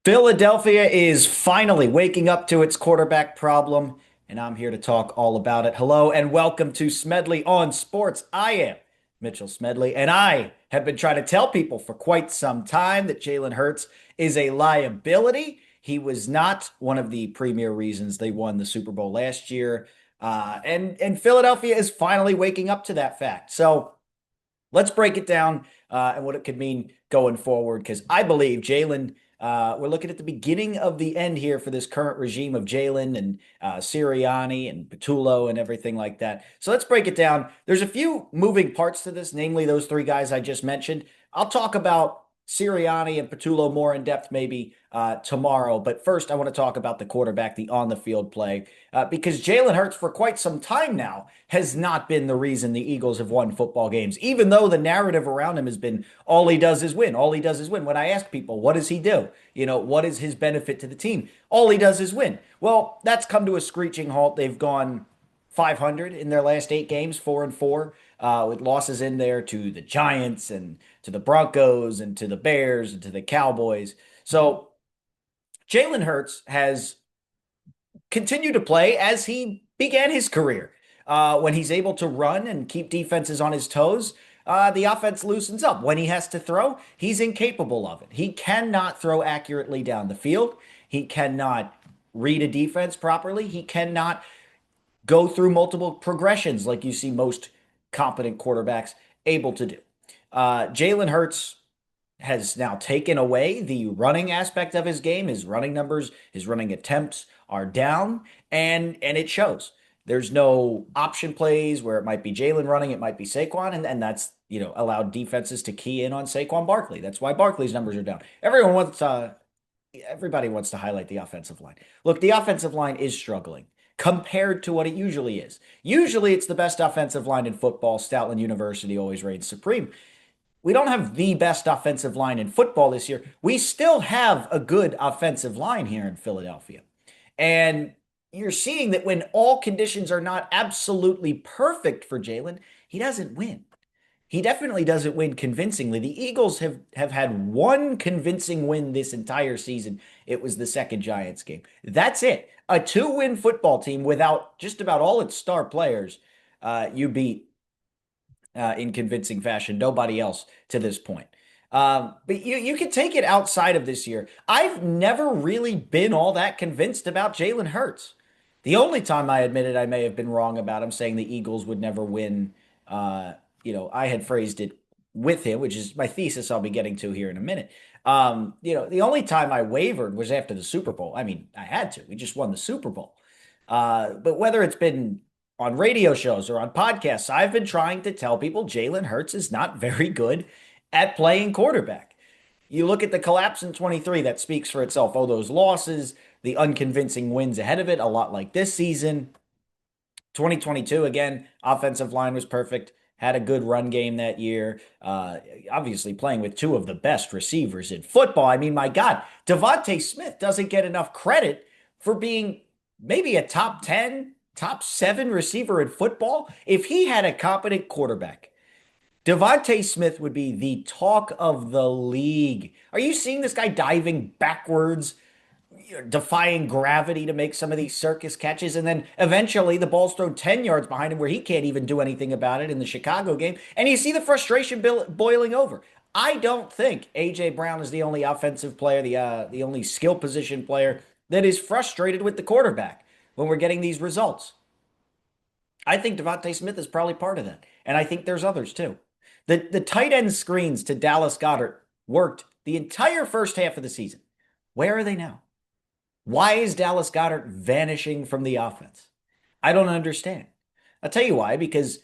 Philadelphia is finally waking up to its quarterback problem, and I'm here to talk all about it. Hello and welcome to Smedley on Sports. I am Mitchell Smedley, and I have been trying to tell people for quite some time that Jalen Hurts is a liability. He was not one of the premier reasons they won the Super Bowl last year, and Philadelphia is finally waking up to that fact. So let's break it down and what it could mean going forward. Because I believe Jalen, we're looking at the beginning of the end here for this current regime of Jalen and Sirianni and Patullo and everything like that. So let's break it down. There's a few moving parts to this, namely those three guys I just mentioned. I'll talk about Sirianni and Patullo more in depth maybe tomorrow. But first, I want to talk about the quarterback, the on the field play, because Jalen Hurts for quite some time now has not been the reason the Eagles have won football games, even though the narrative around him has been all he does is win. All he does is win. When I ask people, what does he do? What is his benefit to the team? All he does is win. Well, that's come to a screeching halt. They've gone 500 in their last 8 games, 4-4, with losses in there to the Giants and to the Broncos and to the Bears and to the Cowboys. So Jalen Hurts has continued to play as he began his career. When he's able to run and keep defenses on his toes, the offense loosens up. When he has to throw, he's incapable of it. He cannot throw accurately down the field. He cannot read a defense properly. He cannot go through multiple progressions like you see most competent quarterbacks able to do. Jalen Hurts has now taken away the running aspect of his game. His running numbers, his running attempts are down, and it shows. There's no option plays where it might be Jalen running, it might be Saquon, and that's allowed defenses to key in on Saquon Barkley. That's why Barkley's numbers are down. Everybody wants to highlight the offensive line. Look, the offensive line is struggling compared to what it usually is. Usually it's the best offensive line in football. Stoutland University always reigns supreme. We don't have the best offensive line in football this year. We still have a good offensive line here in Philadelphia. And you're seeing that when all conditions are not absolutely perfect for Jalen, he doesn't win. He definitely doesn't win convincingly. The Eagles have had one convincing win this entire season. It was the second Giants game. That's it. A two-win football team without just about all its star players, you beat in convincing fashion. Nobody else to this point. But you can take it outside of this year. I've never really been all that convinced about Jalen Hurts. The only time I admitted I may have been wrong about him, saying the Eagles would never win, I had phrased it with him, which is my thesis I'll be getting to here in a minute. The only time I wavered was after the Super Bowl. I mean, I had to. We just won the Super Bowl. But whether it's been on radio shows or on podcasts, I've been trying to tell people Jalen Hurts is not very good at playing quarterback. You look at the collapse in 23, that speaks for itself. Oh, those losses, the unconvincing wins ahead of it, a lot like this season. 2022, again, offensive line was perfect, had a good run game that year. Obviously, playing with two of the best receivers in football. I mean, my God, Devontae Smith doesn't get enough credit for being maybe a top 10, top 7 receiver in football. If he had a competent quarterback, Devontae Smith would be the talk of the league. Are you seeing this guy diving backwards, defying gravity to make some of these circus catches? And then eventually the ball's thrown 10 yards behind him where he can't even do anything about it in the Chicago game. And you see the frustration boiling over. I don't think A.J. Brown is the only offensive player, the only skill position player that is frustrated with the quarterback when we're getting these results. I think Devontae Smith is probably part of that. And I think there's others too. The tight end screens to Dallas Goedert worked the entire first half of the season. Where are they now? Why is Dallas Goedert vanishing from the offense? I don't understand. I'll tell you why, because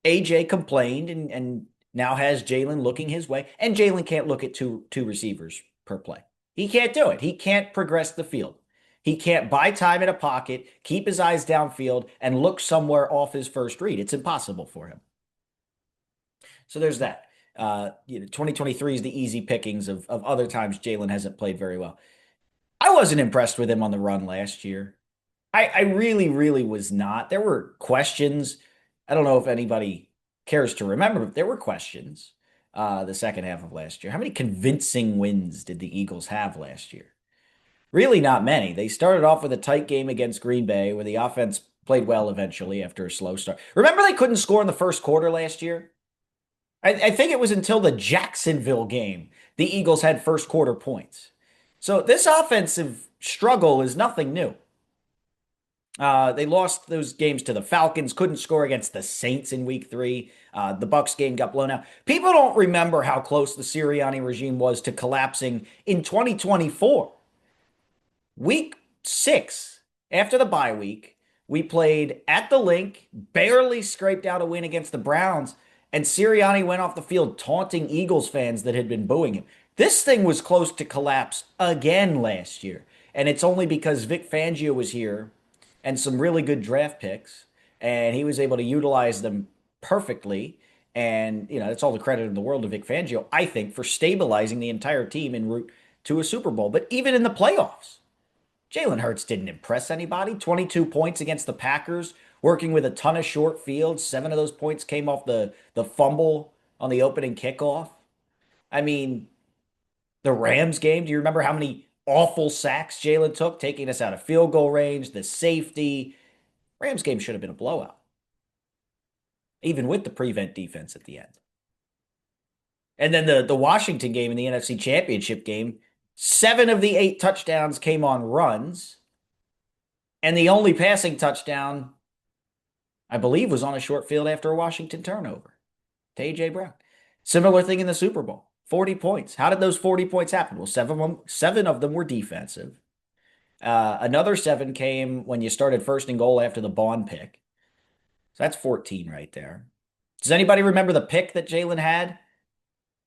AJ complained and now has Jalen looking his way, and Jalen can't look at two receivers per play. He can't do it. He can't progress the field. He can't buy time in a pocket, keep his eyes downfield, and look somewhere off his first read. It's impossible for him. So there's that. 2023 is the easy pickings of other times Jalen hasn't played very well. I wasn't impressed with him on the run last year. I really, really was not. There were questions. I don't know if anybody cares to remember, but there were questions. the second half of last year. How many convincing wins did the Eagles have last year? Really not many. They started off with a tight game against Green Bay where the offense played well eventually after a slow start. Remember they couldn't score in the first quarter last year? I think it was until the Jacksonville game the Eagles had first quarter points. So this offensive struggle is nothing new. They lost those games to the Falcons, couldn't score against the Saints in week 3. The Bucks game got blown out. People don't remember how close the Sirianni regime was to collapsing in 2024. Week 6, after the bye week, we played at the Link, barely scraped out a win against the Browns, and Sirianni went off the field taunting Eagles fans that had been booing him. This thing was close to collapse again last year, and it's only because Vic Fangio was here and some really good draft picks, and he was able to utilize them perfectly. And, that's all the credit in the world to Vic Fangio, I think, for stabilizing the entire team en route to a Super Bowl. But even in the playoffs, Jalen Hurts didn't impress anybody. 22 points against the Packers, working with a ton of short fields. 7 of those points came off the fumble on the opening kickoff. I mean, the Rams game, do you remember how many awful sacks Jalen took, taking us out of field goal range, the safety? Rams game should have been a blowout, even with the prevent defense at the end. And then the Washington game in the NFC Championship game, 7 of the 8 touchdowns came on runs. And the only passing touchdown, I believe, was on a short field after a Washington turnover to A.J. Brown. Similar thing in the Super Bowl, 40 points. How did those 40 points happen? Well, 7 of them were defensive. Another 7 came when you started first and goal after the Bond pick. So that's 14 right there. Does anybody remember the pick that Jalen had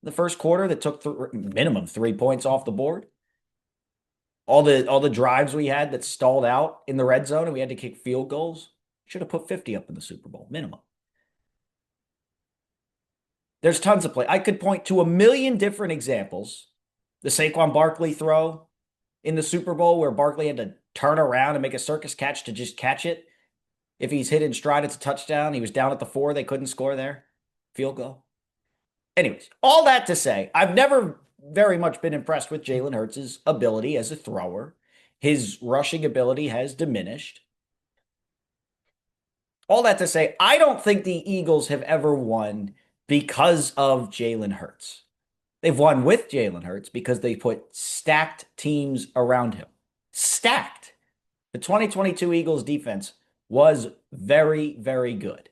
the first quarter that took minimum 3 points off the board? All the drives we had that stalled out in the red zone and we had to kick field goals, should have put 50 up in the Super Bowl, minimum. There's tons of play. I could point to a million different examples. The Saquon Barkley throw in the Super Bowl where Barkley had to turn around and make a circus catch to just catch it. If he's hit in stride, it's a touchdown. He was down at the 4. They couldn't score there. Field goal. Anyways, all that to say, I've never very much been impressed with Jalen Hurts' ability as a thrower. His rushing ability has diminished. All that to say, I don't think the Eagles have ever won because of Jalen Hurts. They've won with Jalen Hurts because they put stacked teams around him. Stacked. The 2022 Eagles defense was very, very good.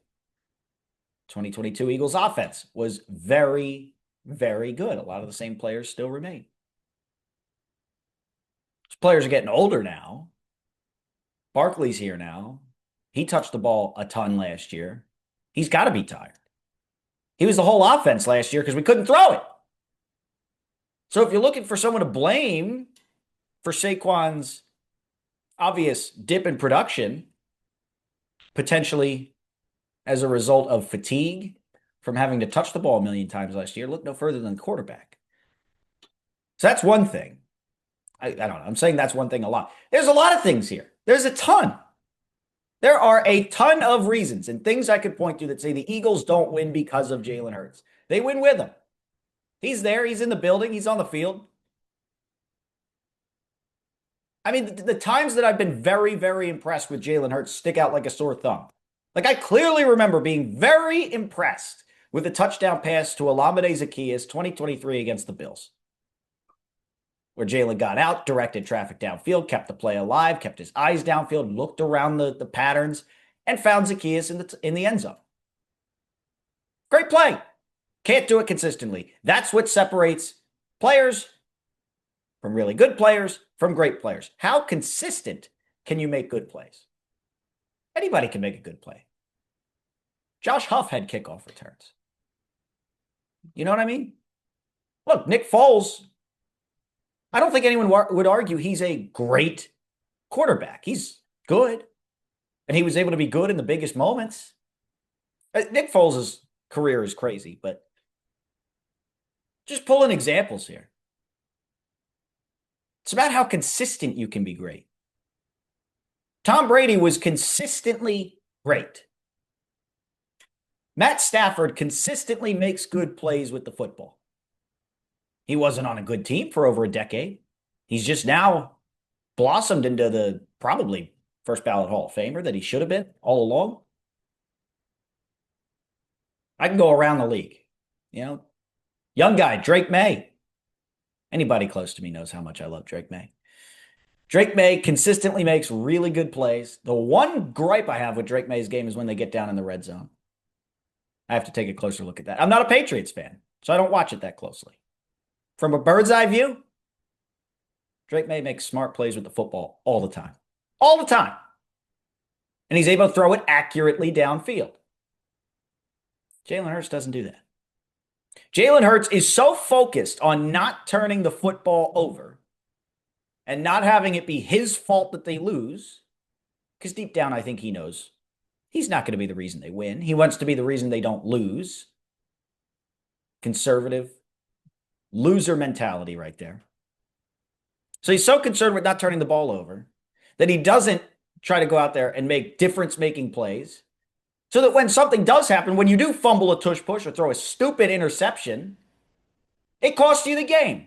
2022 Eagles offense was very, very good. A lot of the same players still remain. Those players are getting older now. Barkley's here now. He touched the ball a ton last year. He's got to be tired. He was the whole offense last year because we couldn't throw it. So if you're looking for someone to blame for Saquon's obvious dip in production, potentially as a result of fatigue from having to touch the ball a million times last year, look no further than the quarterback. So that's one thing. I don't know. I'm saying that's one thing a lot. There's a lot of things here. There's a ton. There are a ton of reasons and things I could point to that say the Eagles don't win because of Jalen Hurts. They win with him. He's there. He's in the building. He's on the field. I mean, the times that I've been very, very impressed with Jalen Hurts stick out like a sore thumb. Like, I clearly remember being very impressed with the touchdown pass to Olamide Zaccheaus 2023 against the Bills, where Jalen got out, directed traffic downfield, kept the play alive, kept his eyes downfield, looked around the patterns, and found Zaccheaus in the end zone. Great play. Can't do it consistently. That's what separates players from really good players from great players. How consistent can you make good plays? Anybody can make a good play. Josh Huff had kickoff returns. You know what I mean? Look, Nick Foles, I don't think anyone would argue he's a great quarterback. He's good. And he was able to be good in the biggest moments. Nick Foles' career is crazy, but just pulling examples here. It's about how consistent you can be great. Tom Brady was consistently great. Matt Stafford consistently makes good plays with the football. He wasn't on a good team for over a decade. He's just now blossomed into the probably first ballot Hall of Famer that he should have been all along. I can go around the league. You know, young guy, Drake May. Anybody close to me knows how much I love Drake May. Drake May consistently makes really good plays. The one gripe I have with Drake May's game is when they get down in the red zone. I have to take a closer look at that. I'm not a Patriots fan, so I don't watch it that closely. From a bird's eye view, Drake May makes smart plays with the football all the time. All the time. And he's able to throw it accurately downfield. Jalen Hurts doesn't do that. Jalen Hurts is so focused on not turning the football over and not having it be his fault that they lose, because deep down I think he knows he's not going to be the reason they win. He wants to be the reason they don't lose. Conservative, loser mentality right there. So he's so concerned with not turning the ball over that he doesn't try to go out there and make difference-making plays so that when something does happen, when you do fumble a tush push or throw a stupid interception, it costs you the game.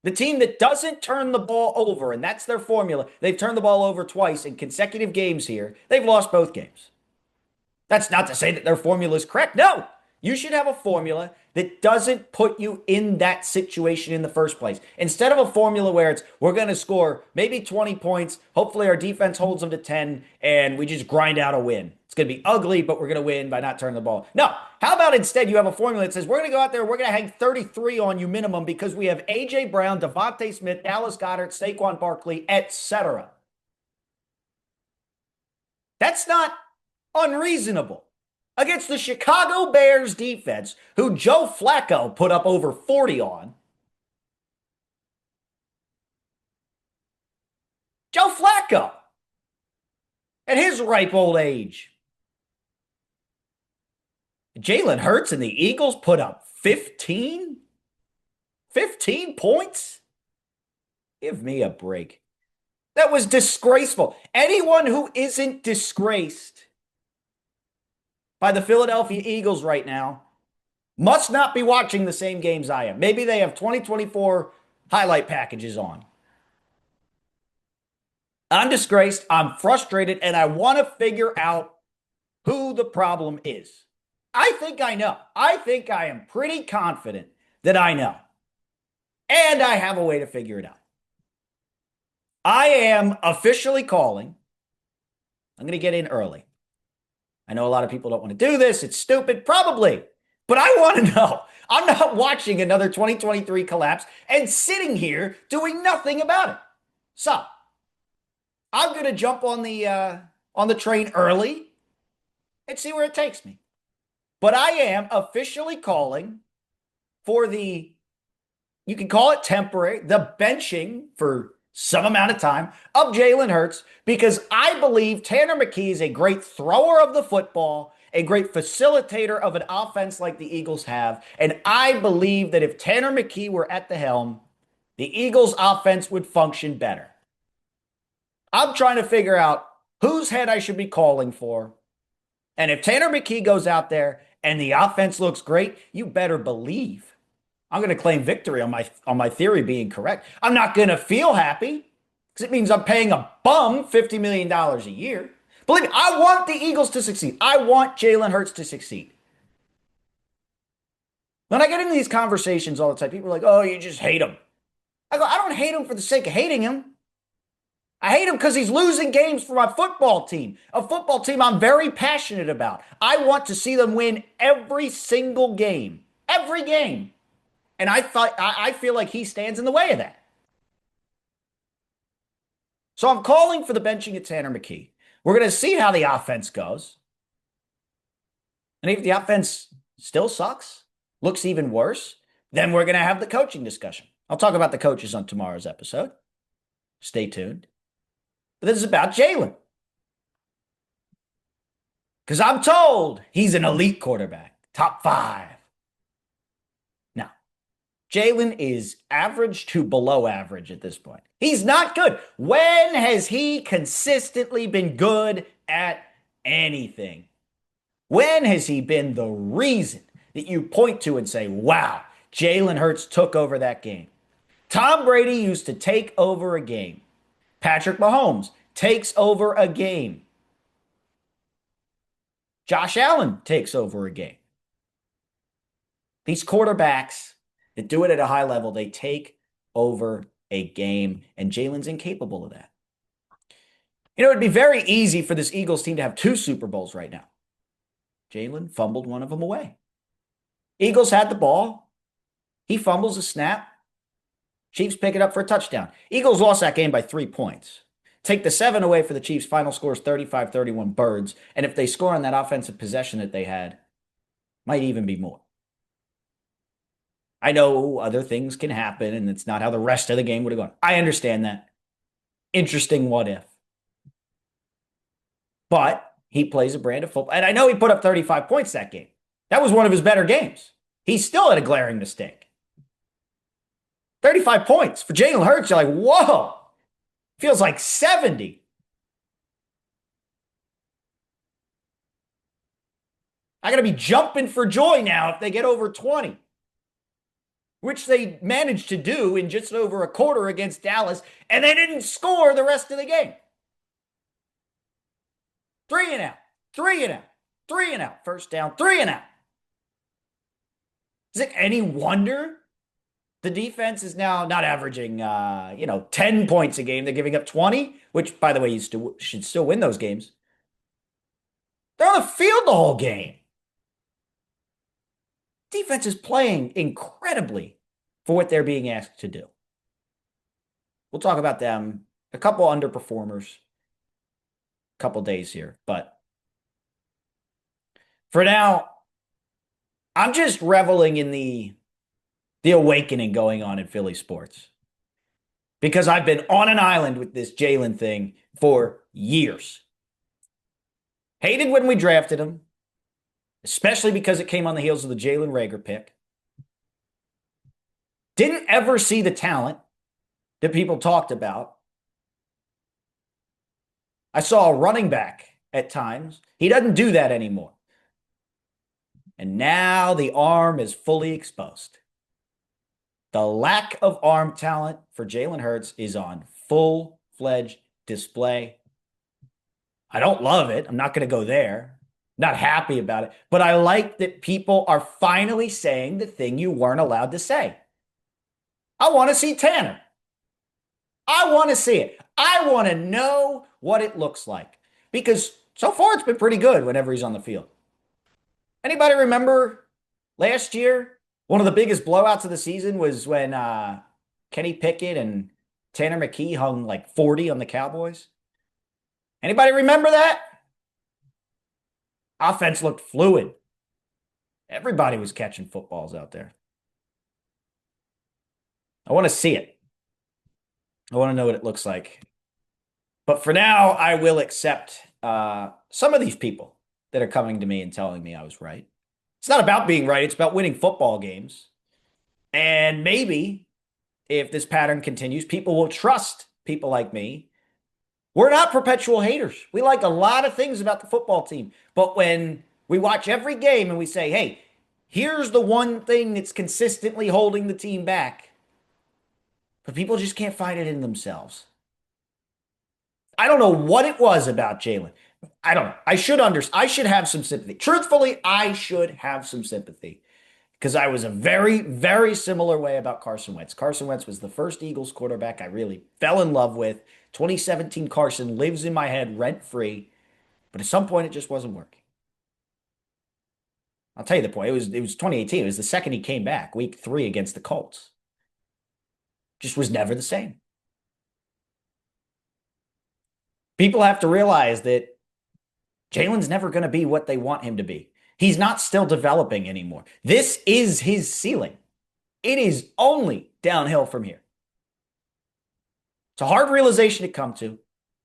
The team that doesn't turn the ball over, and that's their formula, they've turned the ball over twice in consecutive games here. They've lost both games. That's not to say that their formula is correct. No, you should have a formula that doesn't put you in that situation in the first place. Instead of a formula where it's, we're going to score maybe 20 points, hopefully our defense holds them to 10, and we just grind out a win. It's going to be ugly, but we're going to win by not turning the ball. No, how about instead you have a formula that says, we're going to go out there, we're going to hang 33 on you minimum because we have A.J. Brown, Devontae Smith, Dallas Goedert, Saquon Barkley, etc. That's not unreasonable. Against the Chicago Bears defense, who Joe Flacco put up over 40 on. Joe Flacco, at his ripe old age. Jalen Hurts and the Eagles put up 15? 15 points? Give me a break. That was disgraceful. Anyone who isn't disgraced by the Philadelphia Eagles right now must not be watching the same games I am. Maybe they have 2024 highlight packages on. I'm disgraced, I'm frustrated, and I want to figure out who the problem is. I think I know. I think I am pretty confident that I know. And I have a way to figure it out. I am officially calling. I'm going to get in early. I know a lot of people don't want to do this. It's stupid, probably. But I want to know. I'm not watching another 2023 collapse and sitting here doing nothing about it. So, I'm going to jump on the train early and see where it takes me. But I am officially calling for the, you can call it temporary, the benching for some amount of time of Jalen Hurts, because I believe Tanner McKee is a great thrower of the football, a great facilitator of an offense like the Eagles have. And I believe that if Tanner McKee were at the helm, the Eagles offense would function better. I'm trying to figure out whose head I should be calling for. And if Tanner McKee goes out there and the offense looks great, you better believe I'm going to claim victory on my theory being correct. I'm not going to feel happy because it means I'm paying a bum $50 million a year. Believe me, I want the Eagles to succeed. I want Jalen Hurts to succeed. When I get into these conversations all the time, people are like, oh, you just hate him. I go, I don't hate him for the sake of hating him. I hate him because he's losing games for my football team, a football team I'm very passionate about. I want to see them win every single game, every game. And I feel like he stands in the way of that. So I'm calling for the benching of Tanner McKee. We're going to see how the offense goes. And if the offense still sucks, looks even worse, then we're going to have the coaching discussion. I'll talk about the coaches on tomorrow's episode. Stay tuned. But this is about Jalen. Because I'm told he's an elite quarterback, top 5. Now, Jalen is average to below average at this point. He's not good. When has he consistently been good at anything? When has he been the reason that you point to and say, wow, Jalen Hurts took over that game? Tom Brady used to take over a game. Patrick Mahomes takes over a game. Josh Allen takes over a game. These quarterbacks that do it at a high level, they take over a game, and Jalen's incapable of that. It'd be very easy for this Eagles team to have two Super Bowls right now. Jalen fumbled one of them away. Eagles had the ball. He fumbles a snap. Chiefs pick it up for a touchdown. Eagles lost that game by 3 points. Take the 7 away for the Chiefs. Final score is 35-31 Birds. And if they score on that offensive possession that they had, might even be more. I know other things can happen, and it's not how the rest of the game would have gone. I understand that. Interesting what if. But he plays a brand of football. And I know he put up 35 points that game. That was one of his better games. He still had a glaring mistake. 35 points for Jalen Hurts. You're like, whoa. Feels like 70. I got to be jumping for joy now if they get over 20, which they managed to do in just over a quarter against Dallas, and they didn't score the rest of the game. 3 and out, 3 and out, 3 and out, first down, 3 and out. Is it any wonder the defense is now not averaging, 10 points a game? They're giving up 20, which, by the way, you should still win those games. They're on the field the whole game. Defense is playing incredibly for what they're being asked to do. We'll talk about them. A couple underperformers, a couple days here. But for now, I'm just reveling in the awakening going on in Philly sports. Because I've been on an island with this Jalen thing for years. Hated when we drafted him, especially because it came on the heels of the Jalen Reagor pick. Didn't ever see the talent that people talked about. I saw a running back at times. He doesn't do that anymore. And now the arm is fully exposed. The lack of arm talent for Jalen Hurts is on full-fledged display. I don't love it. I'm not going to go there. Not happy about it. But I like that people are finally saying the thing you weren't allowed to say. I want to see Tanner. I want to see it. I want to know what it looks like. Because so far it's been pretty good whenever he's on the field. Anybody remember last year? One of the biggest blowouts of the season was when Kenny Pickett and Tanner McKee hung like 40 on the Cowboys. Anybody remember that? Offense looked fluid. Everybody was catching footballs out there. I want to see it. I want to know what it looks like. But for now, I will accept some of these people that are coming to me and telling me I was right. It's not about being right. It's about winning football games. And maybe if this pattern continues, people will trust people like me. We're not perpetual haters. We like a lot of things about the football team. But when we watch every game and we say, hey, here's the one thing that's consistently holding the team back, but people just can't find it in themselves. I don't know what it was about Jalen. I don't know. I should have some sympathy. Truthfully, I should have some sympathy because I was a very, very similar way about Carson Wentz. Carson Wentz was the first Eagles quarterback I really fell in love with. 2017 Carson lives in my head rent-free, but at some point it just wasn't working. I'll tell you the point. It was 2018. It was the second he came back, week 3 against the Colts. Just was never the same. People have to realize that Jalen's never going to be what they want him to be. He's not still developing anymore. This is his ceiling. It is only downhill from here. It's a hard realization to come to,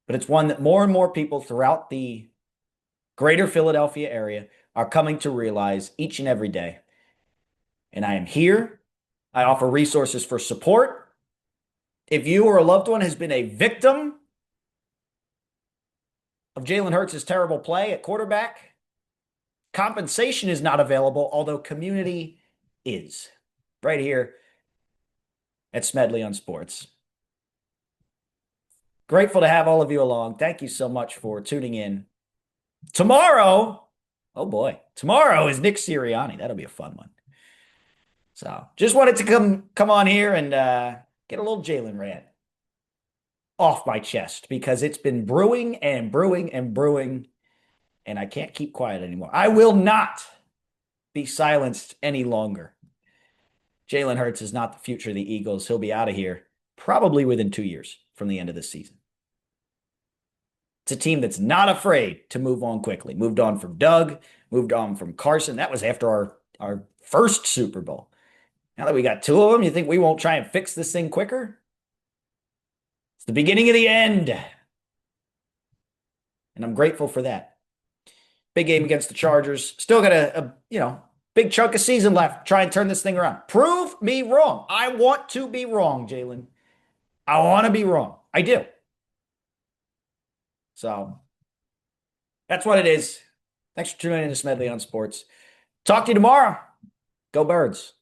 but it's one that more and more people throughout the greater Philadelphia area are coming to realize each and every day. And I am here. I offer resources for support. If you or a loved one has been a victim of Jalen Hurts' terrible play at quarterback, Compensation is not available, although community is. Right here at Smedley on Sports. Grateful to have all of you along. Thank you so much for tuning in. Tomorrow, oh boy, tomorrow is Nick Sirianni. That'll be a fun one. So just wanted to come on here and get a little Jalen rant off my chest because it's been brewing and brewing and brewing, and I can't keep quiet anymore. I will not be silenced any longer. Jalen Hurts is not the future of the Eagles. He'll be out of here probably within 2 years from the end of this season. It's a team that's not afraid to move on quickly. Moved on from Doug, moved on from Carson. That was after our first Super Bowl. Now that we got two of them, you think we won't try and fix this thing quicker? It's the beginning of the end. And I'm grateful for that. Big game against the Chargers. Still got a big chunk of season left. Try and turn this thing around. Prove me wrong. I want to be wrong, Jalen. I want to be wrong. I do. So that's what it is. Thanks for tuning in to Smedley on Sports. Talk to you tomorrow. Go Birds.